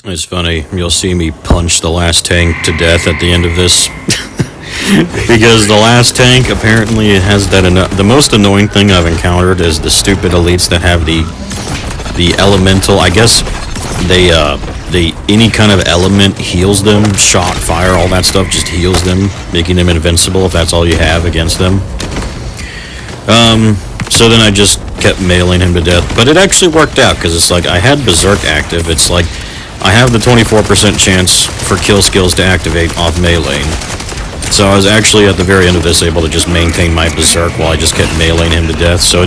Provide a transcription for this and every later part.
It's funny, you'll see me punch the last tank to death at the end of this. Because the last tank apparently has that. The most annoying thing I've encountered is the stupid elites that have the elemental. I guess they any kind of element heals them. Shock, fire, all that stuff just heals them, making them invincible if that's all you have against them. So then I just kept mailing him to death, but it actually worked out because it's like I had Berserk active. It's like I have the 24% chance for kill skills to activate off melee. So I was actually at the very end of this able to just maintain my Berserk while I just kept meleeing him to death. So,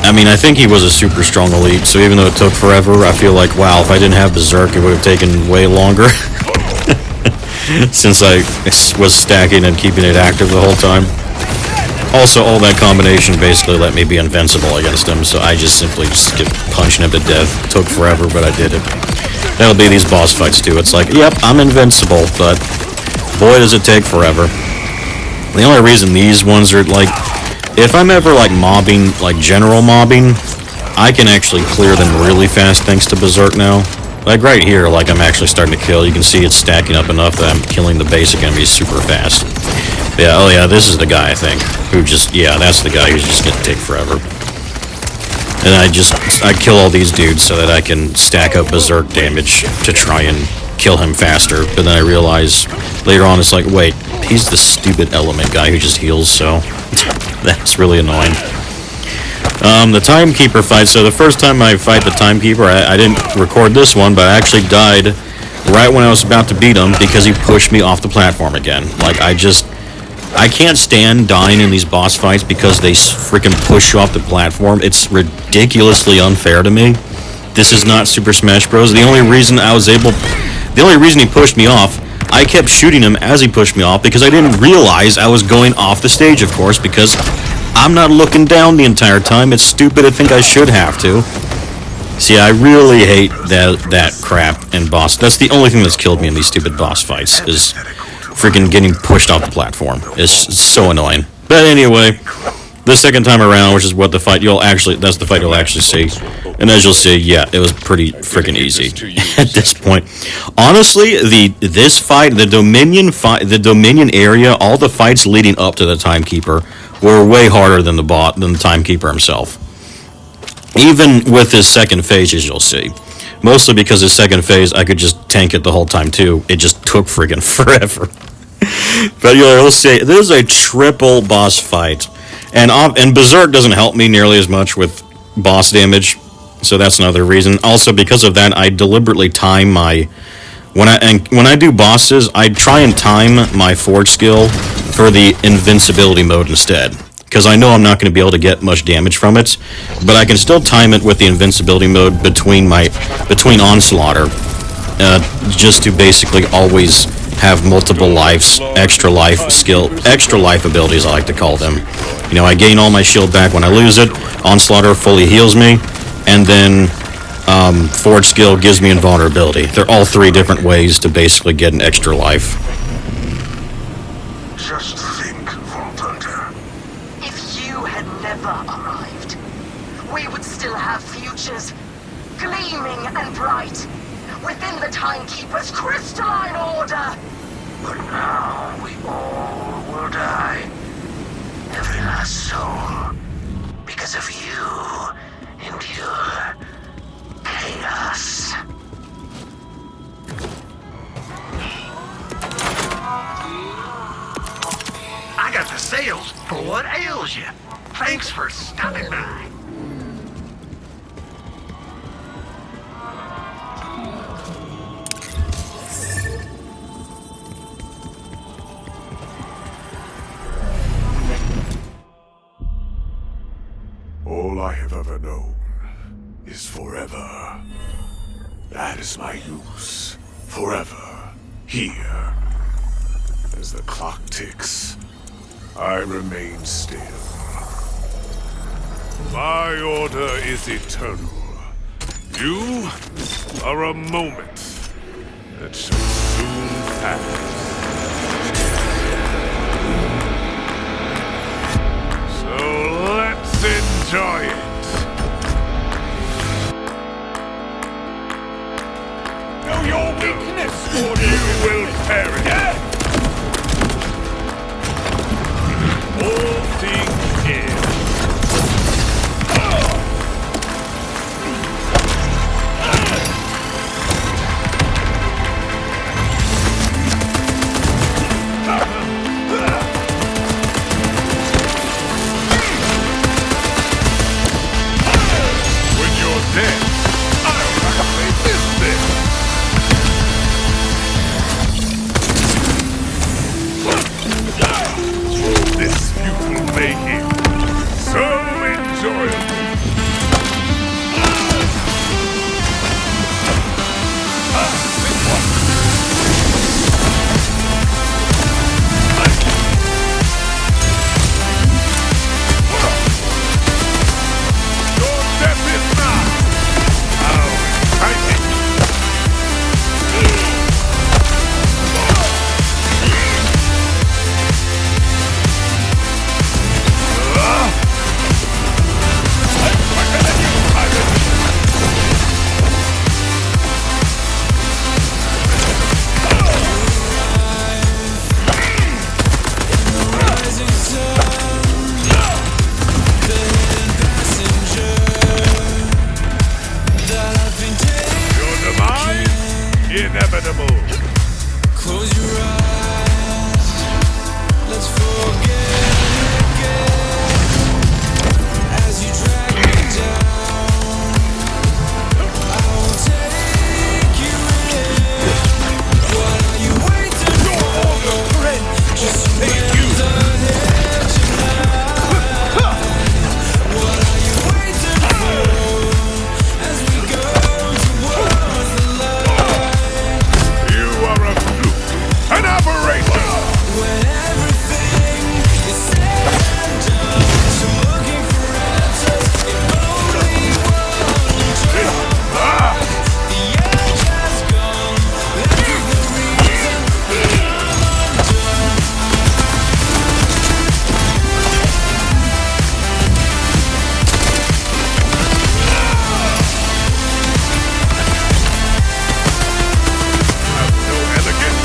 I mean, I think he was a super strong elite, so even though it took forever, I feel like, wow, if I didn't have Berserk, it would have taken way longer. Since I was stacking and keeping it active the whole time. Also, all that combination basically let me be invincible against him, so I just simply just kept punching him to death. It took forever, but I did it. That'll be these boss fights too. It's like, yep, I'm invincible, but boy, does it take forever. The only reason these ones are, like, if I'm ever, like, mobbing, like, general mobbing, I can actually clear them really fast thanks to Berserk now. Like, right here, like, I'm actually starting to kill. You can see it's stacking up enough that I'm killing the basic enemies super fast. Yeah, oh yeah, this is the guy, I think, who just, yeah, that's the guy who's just gonna take forever. And I kill all these dudes so that I can stack up Berserk damage to try and kill him faster, but then I realize later on it's like, wait, he's the stupid element guy who just heals, so that's really annoying. The Timekeeper fight, so the first time I fight the Timekeeper, I didn't record this one, but I actually died right when I was about to beat him because he pushed me off the platform again. Like, I can't stand dying in these boss fights because they freaking push you off the platform. It's ridiculously unfair to me. This is not Super Smash Bros. The only reason he pushed me off, I kept shooting him as he pushed me off because I didn't realize I was going off the stage, of course, because I'm not looking down the entire time. It's stupid to think I should have to. See, I really hate that crap in boss. That's the only thing that's killed me in these stupid boss fights, is freaking getting pushed off the platform. It's so annoying. But anyway, the second time around, which is what the fight that's the fight you'll actually see. And as you'll see, yeah, it was pretty freaking easy at this point. Honestly, this fight, the Dominion area, all the fights leading up to the Timekeeper were way harder than the Timekeeper himself. Even with his second phase, as you'll see. Mostly because his second phase, I could just tank it the whole time too. It just took friggin' forever. But you'll see, this is a triple boss fight. And Berserk doesn't help me nearly as much with boss damage, so that's another reason. Also, because of that, I deliberately time my... When I do bosses, I try and time my Forge skill for the invincibility mode instead. Because I know I'm not going to be able to get much damage from it, but I can still time it with the invincibility mode between Onslaughter, just to basically always have multiple lives, extra life abilities, I like to call them. You know, I gain all my shield back when I lose it, Onslaughter fully heals me, and then Forge skill gives me invulnerability. They're all three different ways to basically get an extra life. Just think, Von Thunder. If you had never arrived, we would still have futures, gleaming and bright, within the Timekeeper's crystalline order. But now we all will die. Every last soul. Because of you and your chaos. I got the sales for what ails you. Thanks for stopping by. All I have ever known is forever. That is my use. Forever. Here. As the clock ticks, I remain still. My order is eternal. You are a moment that shall soon pass. So let's enjoy it. inevitable. Close your eyes. Let's forget again. As you drag me down, I will take you in. What are you waiting for? Just surrender here tonight. What are you waiting for? As we go towards the light. You are a fluke, an aberration. When everything is said and done, so looking for answers, if only one turn back. The edge has gone, left with the reason to come undone. No elegance,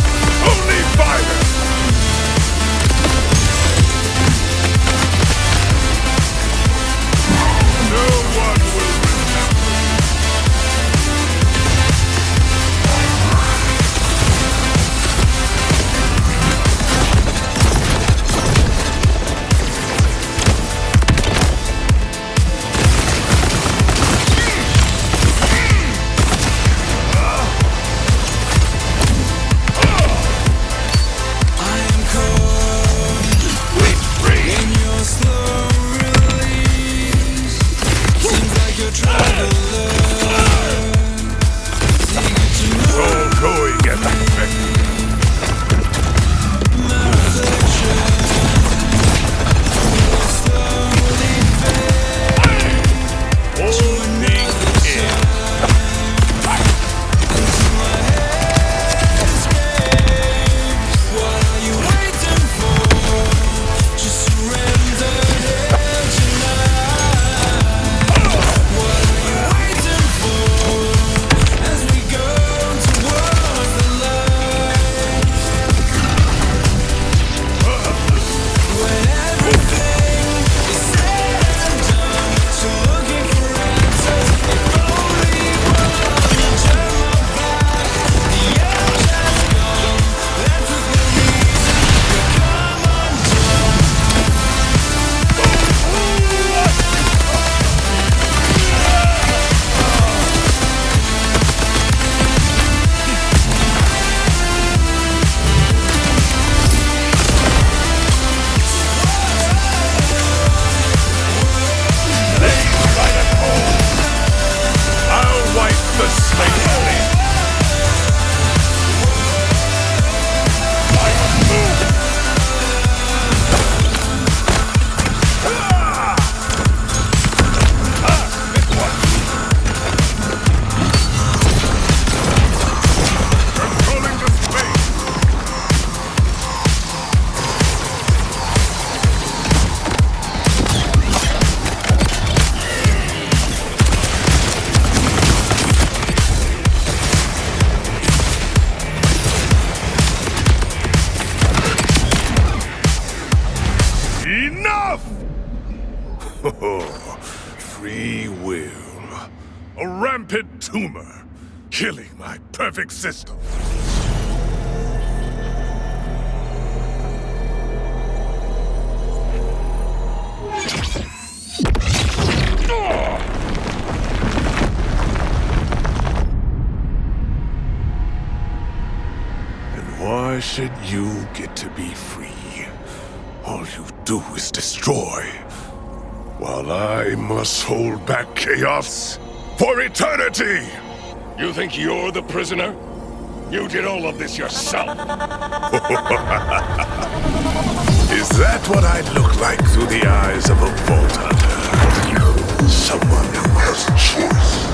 only violence. No one will remember. I am caught in your slow release. Seems like you're trying to learn. Eager to know All going as expected. my reflection. Will slowly fade Holding in. until my head escapes. What are you waiting for? Just surrender here tonight. What are you waiting for? As we go towards the light. When everything is said and done, so looking for answers, if only one turn my back. The edge has gone, left with no reason to come undone. I'll wipe the slate clean. Like a moon. This one. Controlling the space. Enough! Free will. A rampant tumor, killing my perfect system. And why should you get to be free? All you do is destroy, while I must hold back chaos for eternity! You think you're the prisoner? You did all of this yourself! Is that what I look like through the eyes of a vault hunter? Someone who has a choice.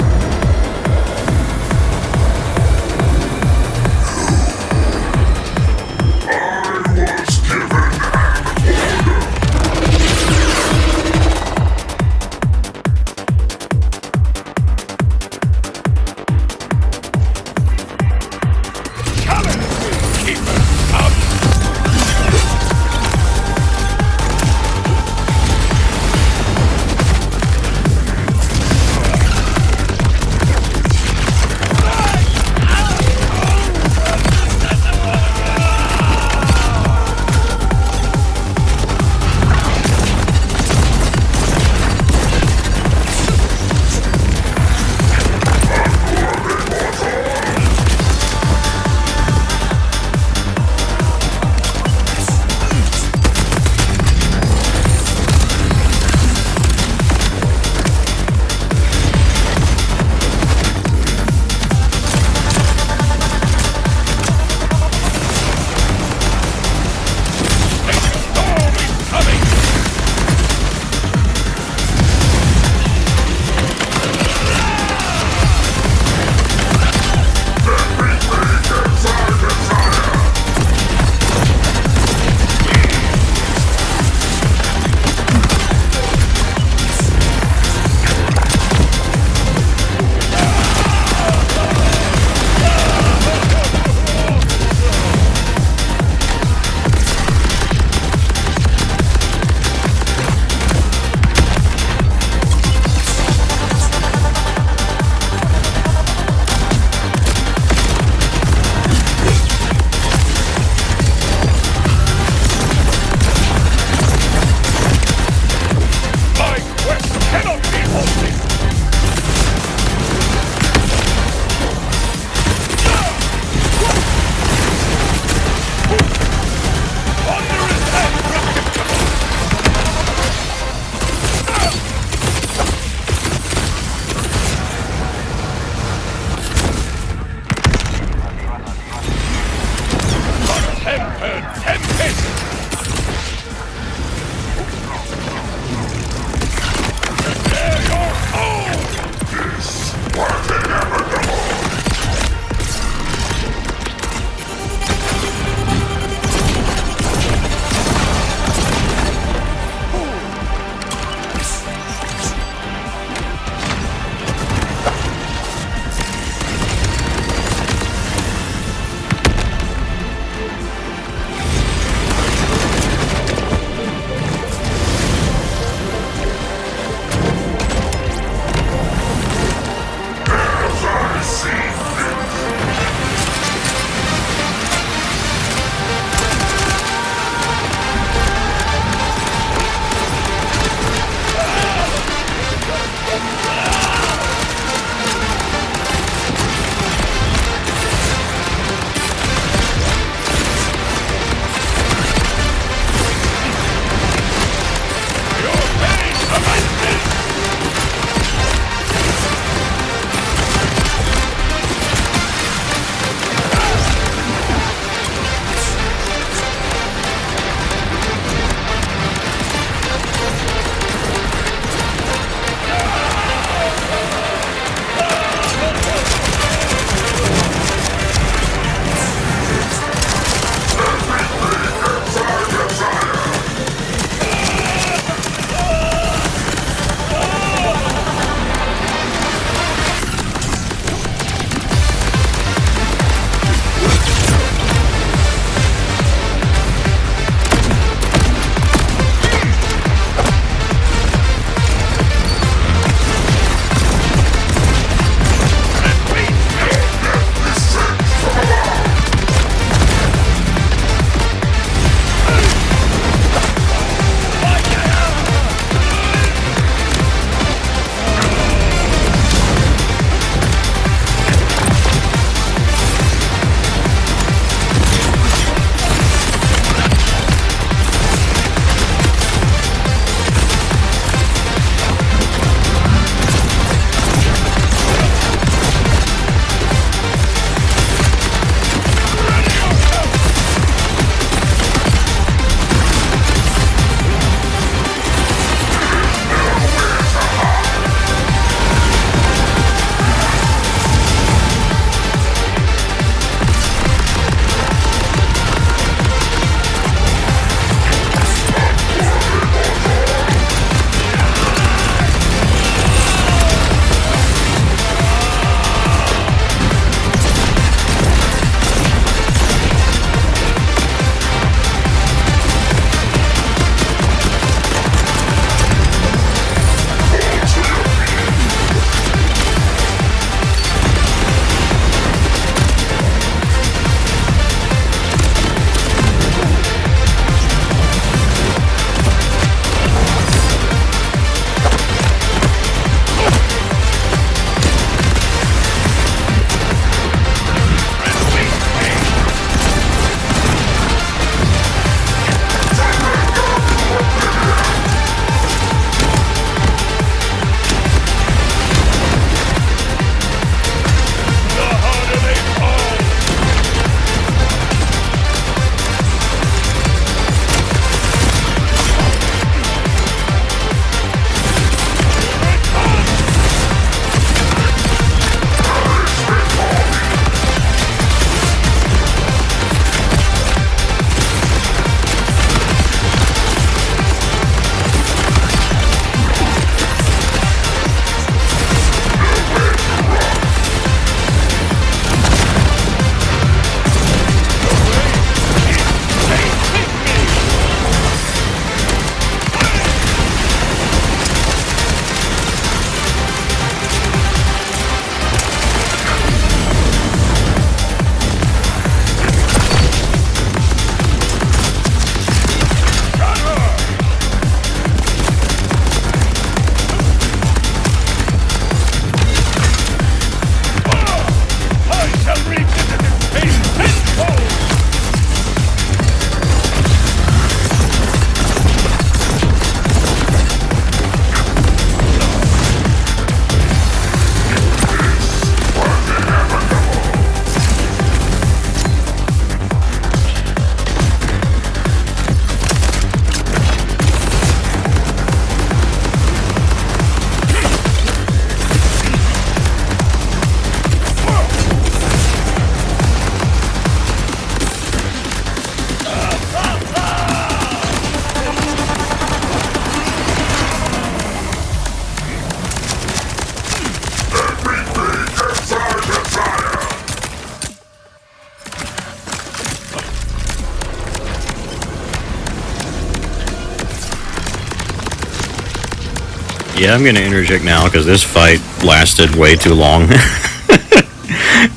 Yeah, I'm gonna interject now because this fight lasted way too long.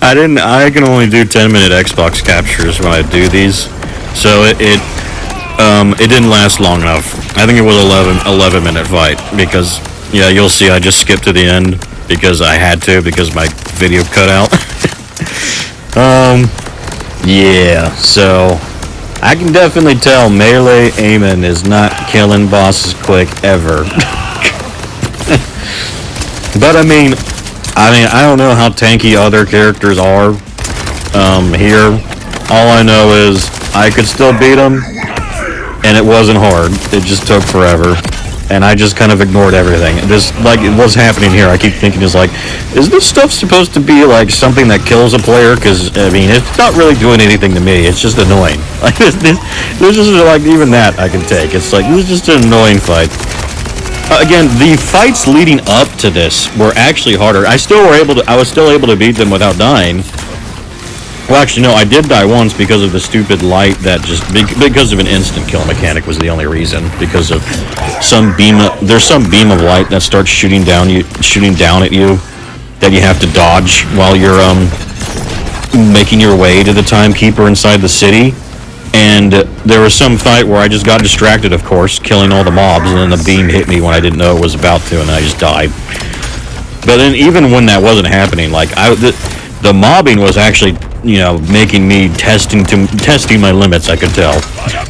I can only do 10-minute Xbox captures when I do these, so it didn't last long enough. I think it was 11-minute fight because, yeah, you'll see I just skipped to the end because I had to because my video cut out. Yeah, so I can definitely tell melee aiming is not killing bosses quick ever. But I mean, I don't know how tanky other characters are here. All I know is I could still beat them, and it wasn't hard. It just took forever, and I just kind of ignored everything. Just like what's happening here, I keep thinking is like, is this stuff supposed to be like something that kills a player? Because I mean, it's not really doing anything to me. It's just annoying. Like this is like even that I can take. It's like this is just an annoying fight. Again, the fights leading up to this were actually harder. I was still able to beat them without dying. Well, actually, no, I did die once because of the stupid light that because of an instant kill mechanic was the only reason. Because of there's some beam of light that starts shooting down at you that you have to dodge while you're making your way to the timekeeper inside the city. And there was some fight where I just got distracted, of course, killing all the mobs, and then the beam hit me when I didn't know it was about to, and I just died. But then even when that wasn't happening, like the mobbing was actually, making me testing my limits. I could tell.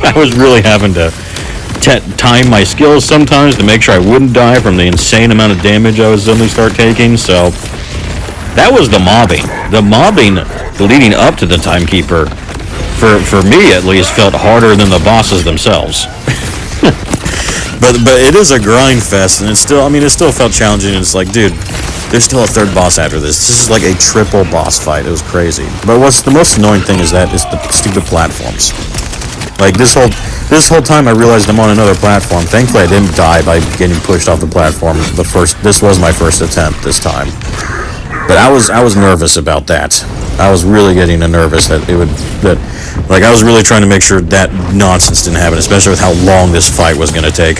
I was really having to time my skills sometimes to make sure I wouldn't die from the insane amount of damage I would suddenly start taking. So that was the mobbing. The mobbing leading up to the timekeeper, for me at least, felt harder than the bosses themselves. but it is a grind fest, and it still felt challenging. And it's like, dude, there's still a third boss after this. This is like a triple boss fight. It was crazy. But what's the most annoying thing is the stupid platforms. Like this whole time I realized I'm on another platform. Thankfully I didn't die by getting pushed off the platform. This was my first attempt this time. But I was nervous about that. I was really getting nervous that I was really trying to make sure that nonsense didn't happen, especially with how long this fight was going to take.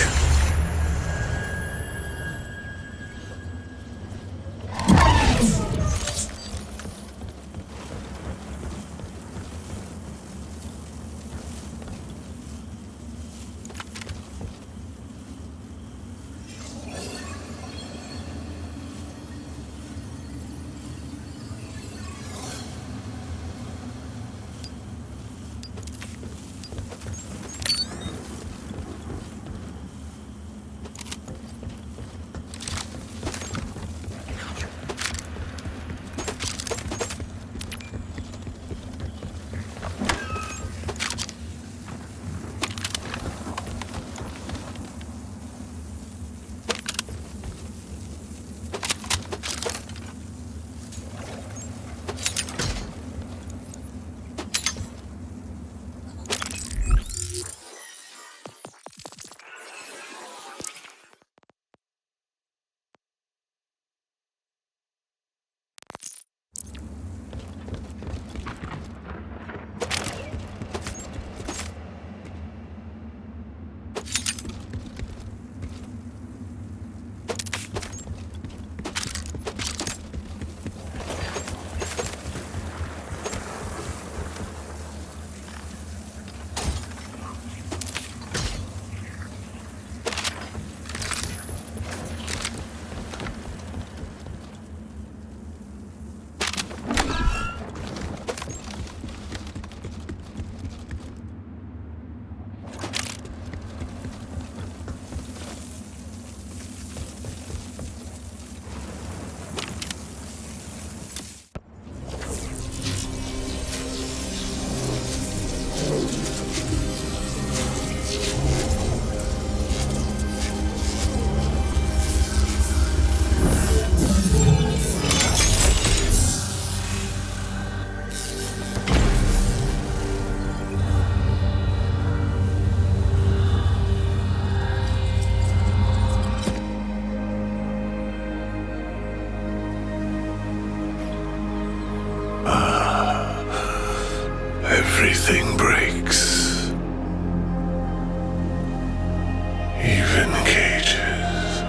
Everything breaks. Even cages.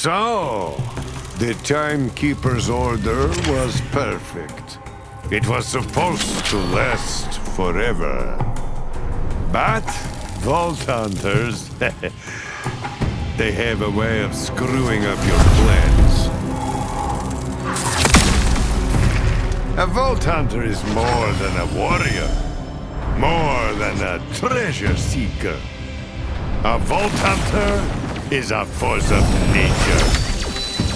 So, the Timekeeper's order was perfect. It was supposed to last forever. But Vault Hunters, they have a way of screwing up your plans. A Vault Hunter is more than a warrior, more than a treasure seeker. A Vault Hunter is a force of nature.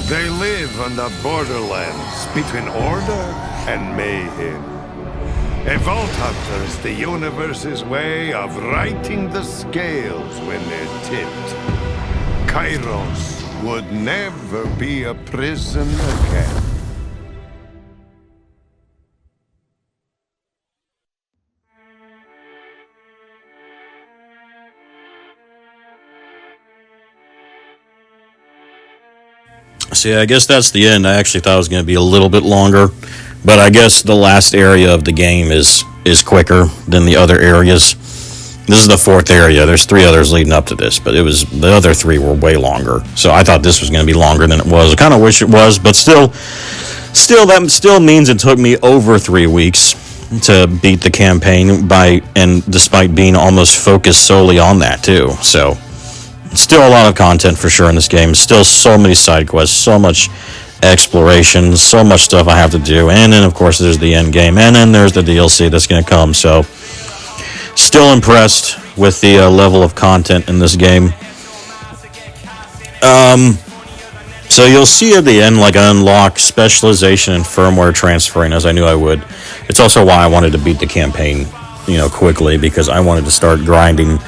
They live on the borderlands between order and mayhem. A Vault Hunter is the universe's way of righting the scales when they're tipped. Kairos would never be a prison again. See, I guess that's the end. I actually thought it was going to be a little bit longer, but I guess the last area of the game is quicker than the other areas. This is the fourth area. There's 3 others leading up to this, but the other 3 were way longer. So I thought this was going to be longer than it was. I kind of wish it was, but still that still means it took me over 3 weeks to beat the campaign despite being almost focused solely on that too. So still a lot of content for sure in this game. Still so many side quests, so much exploration, so much stuff I have to do. And then, of course, there's the end game. And then there's the DLC that's going to come. So still impressed with the level of content in this game. So you'll see at the end, like, I unlock specialization and firmware transferring, as I knew I would. It's also why I wanted to beat the campaign, quickly, because I wanted to start grinding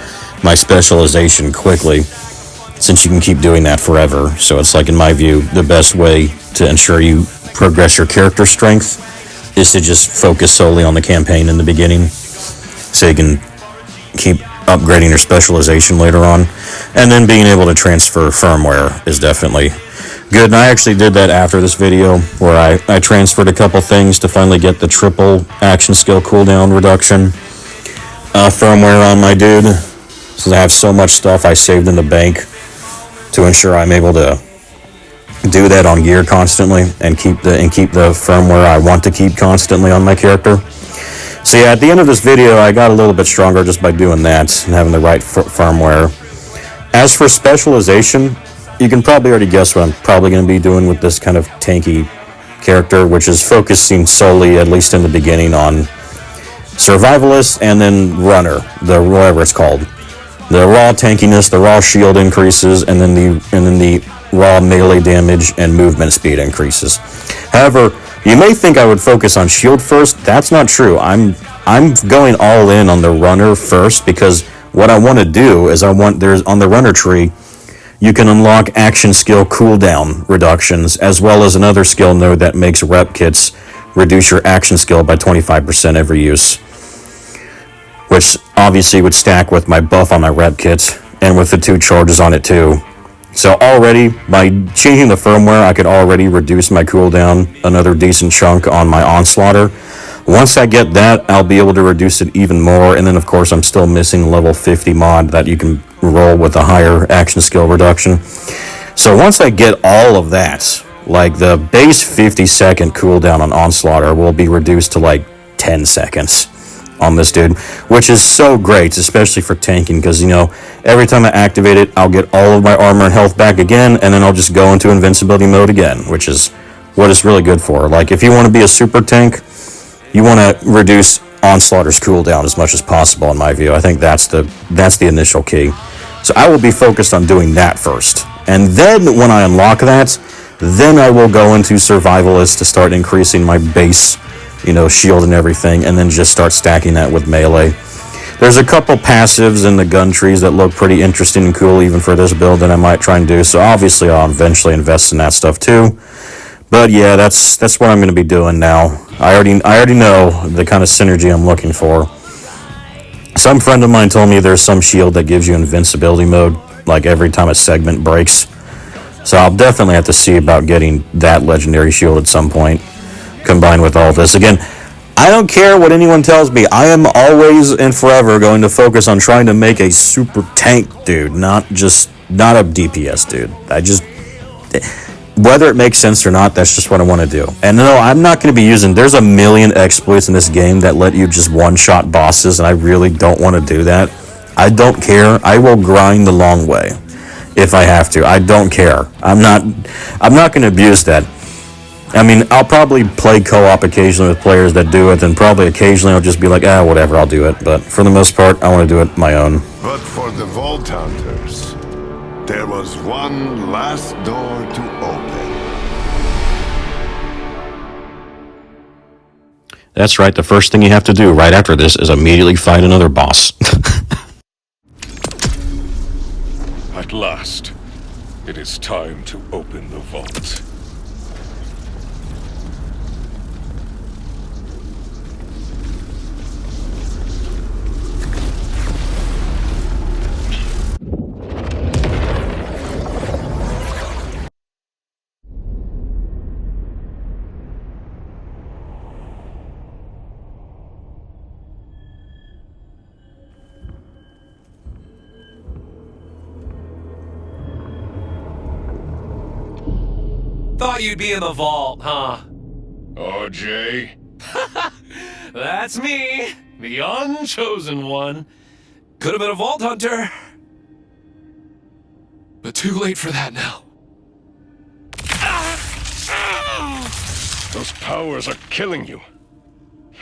my specialization quickly, since you can keep doing that forever. So it's like, in my view, the best way to ensure you progress your character strength is to just focus solely on the campaign in the beginning, so you can keep upgrading your specialization later on. And then being able to transfer firmware is definitely good. And I actually did that after this video, where I transferred a couple things to finally get the triple action skill cooldown reduction firmware on my dude. Since I have so much stuff I saved in the bank to ensure I'm able to do that on gear constantly and keep the firmware I want to keep constantly on my character. So yeah, at the end of this video, I got a little bit stronger just by doing that and having the right firmware. As for specialization, you can probably already guess what I'm probably going to be doing with this kind of tanky character, which is focusing solely, at least in the beginning, on survivalist and then runner, whatever it's called. The raw tankiness, the raw shield increases, and then the raw melee damage and movement speed increases. However, you may think I would focus on shield first. That's not true. I'm going all in on the runner first, because what I want to do is there's on the runner tree, you can unlock action skill cooldown reductions, as well as another skill node that makes rep kits reduce your action skill by 25% every use, which obviously would stack with my buff on my rep kit and with the 2 charges on it too. So already, by changing the firmware, I could already reduce my cooldown another decent chunk on my Onslaughter. Once I get that, I'll be able to reduce it even more. And then, of course, I'm still missing level 50 mod that you can roll with a higher action skill reduction. So once I get all of that, like the base 50-second cooldown on Onslaughter will be reduced to like 10 seconds on this dude, which is so great, especially for tanking, because every time I activate it, I'll get all of my armor and health back again, and then I'll just go into invincibility mode again, which is what it's really good for. Like, if you want to be a super tank, you want to reduce Onslaughter's cooldown as much as possible, in my view. I think that's the initial key. So I will be focused on doing that first, and then when I unlock that, then I will go into survivalist to start increasing my base shield and everything, and then just start stacking that with melee. There's a couple passives in the gun trees that look pretty interesting and cool even for this build that I might try and do, so obviously I'll eventually invest in that stuff too. But yeah, that's what I'm going to be doing now. I already know the kind of synergy I'm looking for. Some friend of mine told me there's some shield that gives you invincibility mode, like every time a segment breaks. So I'll definitely have to see about getting that legendary shield at some point, combined with all this. Again, I don't care what anyone tells me. I am always and forever going to focus on trying to make a super tank dude, not a DPS dude. whether it makes sense or not, that's just what I want to do. And no, I'm not going to be using, there's a million exploits in this game that let you just one-shot bosses, and I really don't want to do that. I don't care. I will grind the long way if I have to. I don't care. I'm not going to abuse that. I mean, I'll probably play co-op occasionally with players that do it, and probably occasionally I'll just be like, whatever, I'll do it. But for the most part, I want to do it my own. But for the Vault Hunters, there was one last door to open. That's right, the first thing you have to do right after this is immediately fight another boss. At last, it is time to open the vault. Thought you'd be in the vault, huh? RJ? That's me, the unchosen one. Could have been a vault hunter. But too late for that now. Those powers are killing you.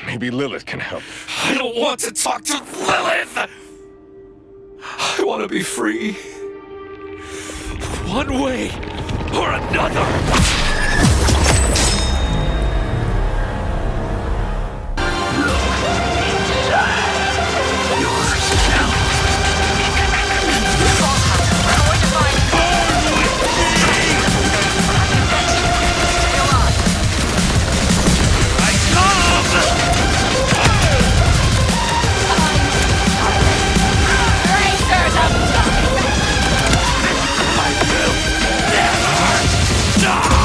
Maybe Lilith can help. I don't want to talk to Lilith! I want to be free. One way or another. Die!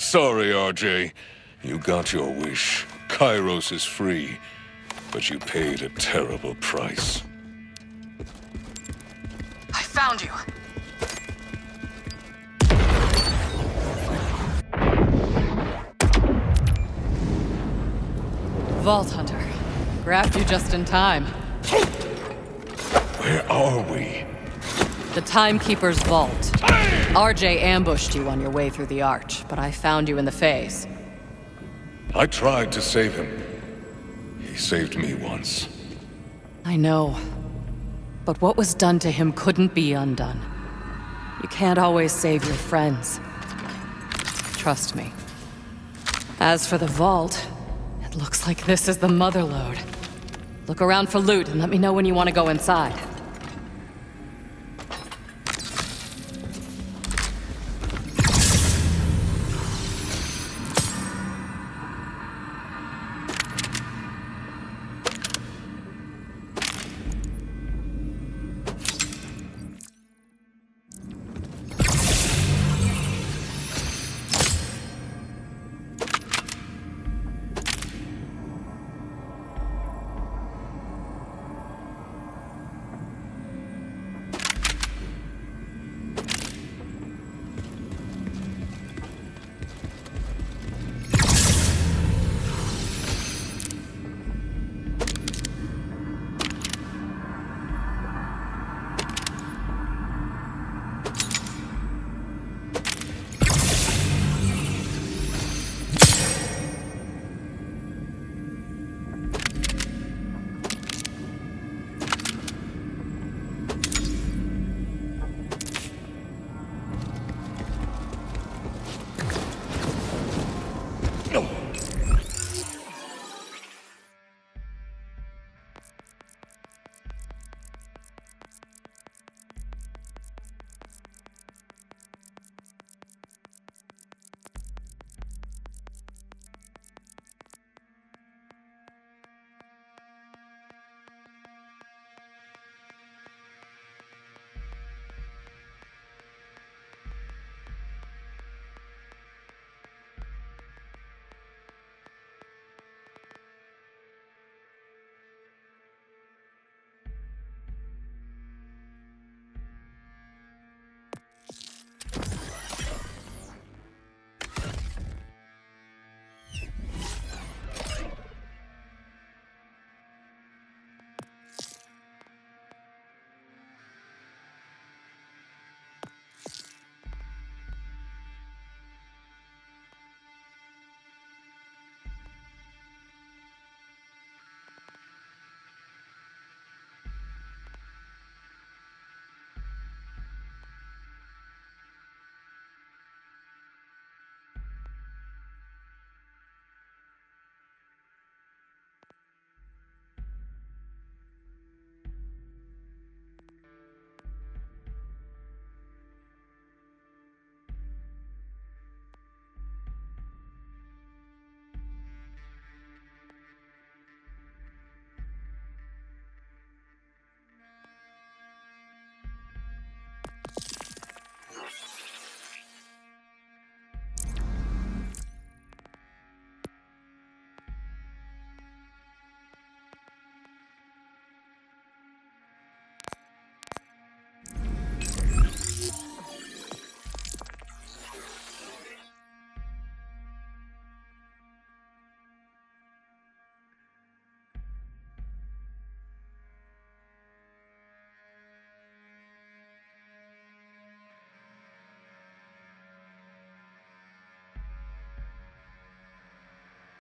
Sorry, RJ. You got your wish. Kairos is free. But you paid a terrible price. I found you. Vault Hunter. Grabbed you just in time. Where are we? The Timekeeper's vault. RJ ambushed you on your way through the arch, but I found you in the phase. I tried to save him. He saved me once. I know. But what was done to him couldn't be undone. You can't always save your friends. Trust me. As for the vault, it looks like this is the mother lode. Look around for loot and let me know when you want to go inside.